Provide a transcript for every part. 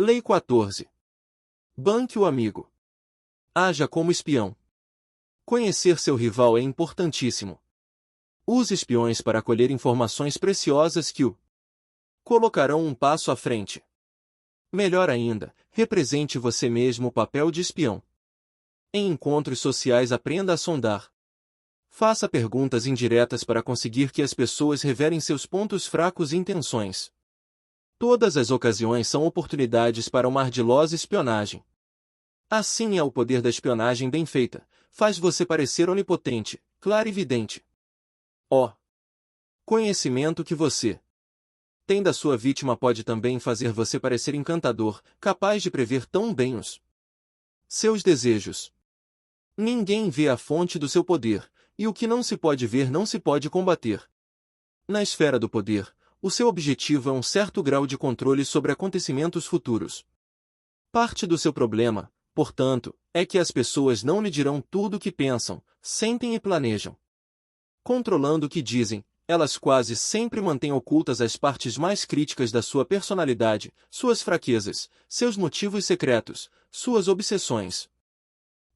Lei 14. Banque o amigo. Haja como espião. Conhecer seu rival é importantíssimo. Use espiões para colher informações preciosas que o colocarão um passo à frente. Melhor ainda, represente você mesmo o papel de espião. Em encontros sociais, aprenda a sondar. Faça perguntas indiretas para conseguir que as pessoas revelem seus pontos fracos e intenções. Todas as ocasiões são oportunidades para uma ardilosa espionagem. Assim é o poder da espionagem bem feita, faz você parecer onipotente, clarividente. Ó! Conhecimento que você tem da sua vítima pode também fazer você parecer encantador, capaz de prever tão bem os seus desejos. Ninguém vê a fonte do seu poder, e o que não se pode ver não se pode combater. Na esfera do poder, o seu objetivo é um certo grau de controle sobre acontecimentos futuros. Parte do seu problema, portanto, é que as pessoas não lhe dirão tudo o que pensam, sentem e planejam. Controlando o que dizem, elas quase sempre mantêm ocultas as partes mais críticas da sua personalidade, suas fraquezas, seus motivos secretos, suas obsessões.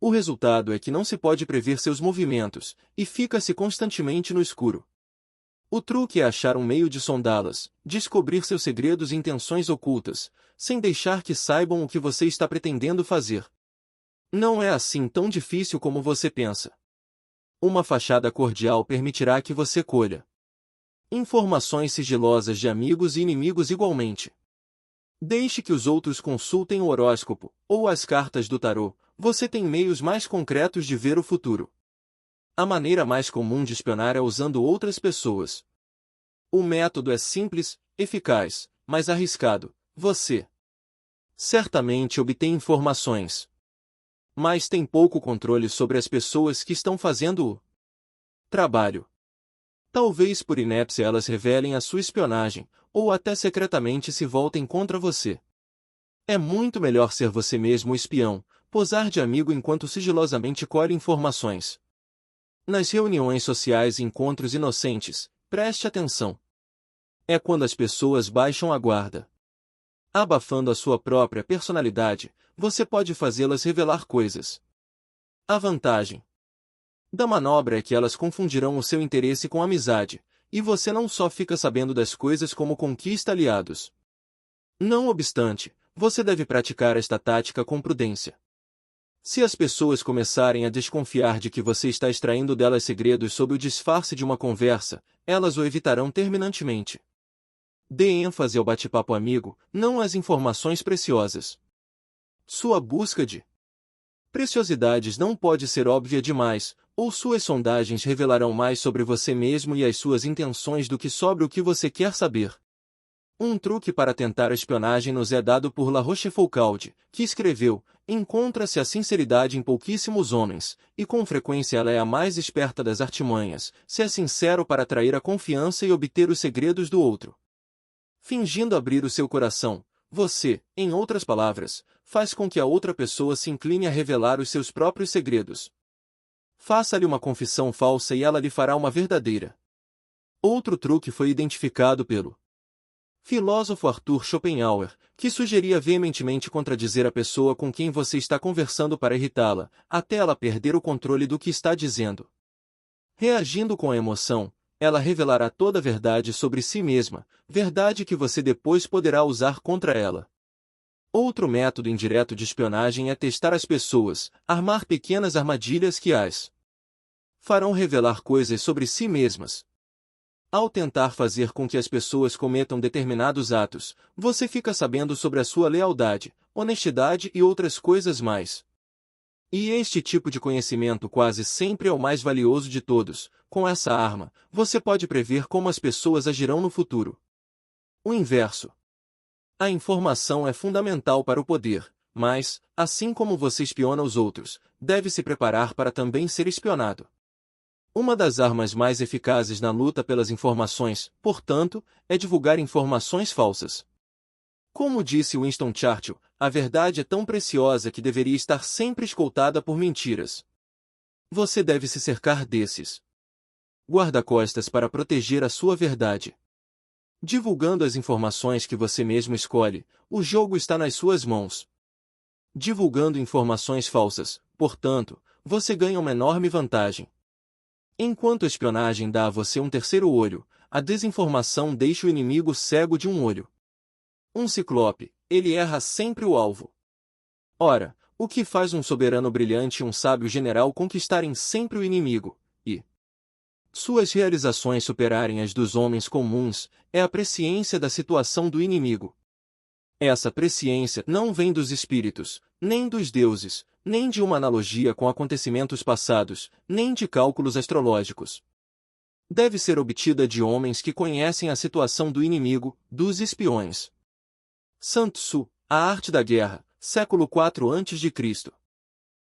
O resultado é que não se pode prever seus movimentos, e fica-se constantemente no escuro. O truque é achar um meio de sondá-las, descobrir seus segredos e intenções ocultas, sem deixar que saibam o que você está pretendendo fazer. Não é assim tão difícil como você pensa. Uma fachada cordial permitirá que você colha informações sigilosas de amigos e inimigos igualmente. Deixe que os outros consultem o horóscopo, ou as cartas do tarô, você tem meios mais concretos de ver o futuro. A maneira mais comum de espionar é usando outras pessoas. O método é simples, eficaz, mas arriscado. Você certamente obtém informações, mas tem pouco controle sobre as pessoas que estão fazendo o trabalho. Talvez por inépcia elas revelem a sua espionagem, ou até secretamente se voltem contra você. É muito melhor ser você mesmo o espião, posar de amigo enquanto sigilosamente colhe informações. Nas reuniões sociais e encontros inocentes, preste atenção. É quando as pessoas baixam a guarda. Abafando a sua própria personalidade, você pode fazê-las revelar coisas. A vantagem da manobra é que elas confundirão o seu interesse com amizade, e você não só fica sabendo das coisas como conquista aliados. Não obstante, você deve praticar esta tática com prudência. Se as pessoas começarem a desconfiar de que você está extraindo delas segredos sob o disfarce de uma conversa, elas o evitarão terminantemente. Dê ênfase ao bate-papo amigo, não às informações preciosas. Sua busca de preciosidades não pode ser óbvia demais, ou suas sondagens revelarão mais sobre você mesmo e as suas intenções do que sobre o que você quer saber. Um truque para tentar a espionagem nos é dado por La Rochefoucauld, que escreveu: encontra-se a sinceridade em pouquíssimos homens, e com frequência ela é a mais esperta das artimanhas, se é sincero para atrair a confiança e obter os segredos do outro. Fingindo abrir o seu coração, você, em outras palavras, faz com que a outra pessoa se incline a revelar os seus próprios segredos. Faça-lhe uma confissão falsa e ela lhe fará uma verdadeira. Outro truque foi identificado pelo filósofo Arthur Schopenhauer, que sugeria veementemente contradizer a pessoa com quem você está conversando para irritá-la, até ela perder o controle do que está dizendo. Reagindo com a emoção, ela revelará toda a verdade sobre si mesma, verdade que você depois poderá usar contra ela. Outro método indireto de espionagem é testar as pessoas, armar pequenas armadilhas que as farão revelar coisas sobre si mesmas. Ao tentar fazer com que as pessoas cometam determinados atos, você fica sabendo sobre a sua lealdade, honestidade e outras coisas mais. E este tipo de conhecimento quase sempre é o mais valioso de todos. Com essa arma, você pode prever como as pessoas agirão no futuro. O inverso. A informação é fundamental para o poder, mas, assim como você espiona os outros, deve se preparar para também ser espionado. Uma das armas mais eficazes na luta pelas informações, portanto, é divulgar informações falsas. Como disse Winston Churchill, a verdade é tão preciosa que deveria estar sempre escoltada por mentiras. Você deve se cercar desses guarda-costas para proteger a sua verdade. Divulgando as informações que você mesmo escolhe, o jogo está nas suas mãos. Divulgando informações falsas, portanto, você ganha uma enorme vantagem. Enquanto a espionagem dá a você um terceiro olho, a desinformação deixa o inimigo cego de um olho. Um ciclope, ele erra sempre o alvo. Ora, o que faz um soberano brilhante e um sábio general conquistarem sempre o inimigo, e suas realizações superarem as dos homens comuns, é a presciência da situação do inimigo. Essa presciência não vem dos espíritos, nem dos deuses, nem de uma analogia com acontecimentos passados, nem de cálculos astrológicos. Deve ser obtida de homens que conhecem a situação do inimigo, dos espiões. Sun Tzu, A Arte da Guerra, século IV a.C.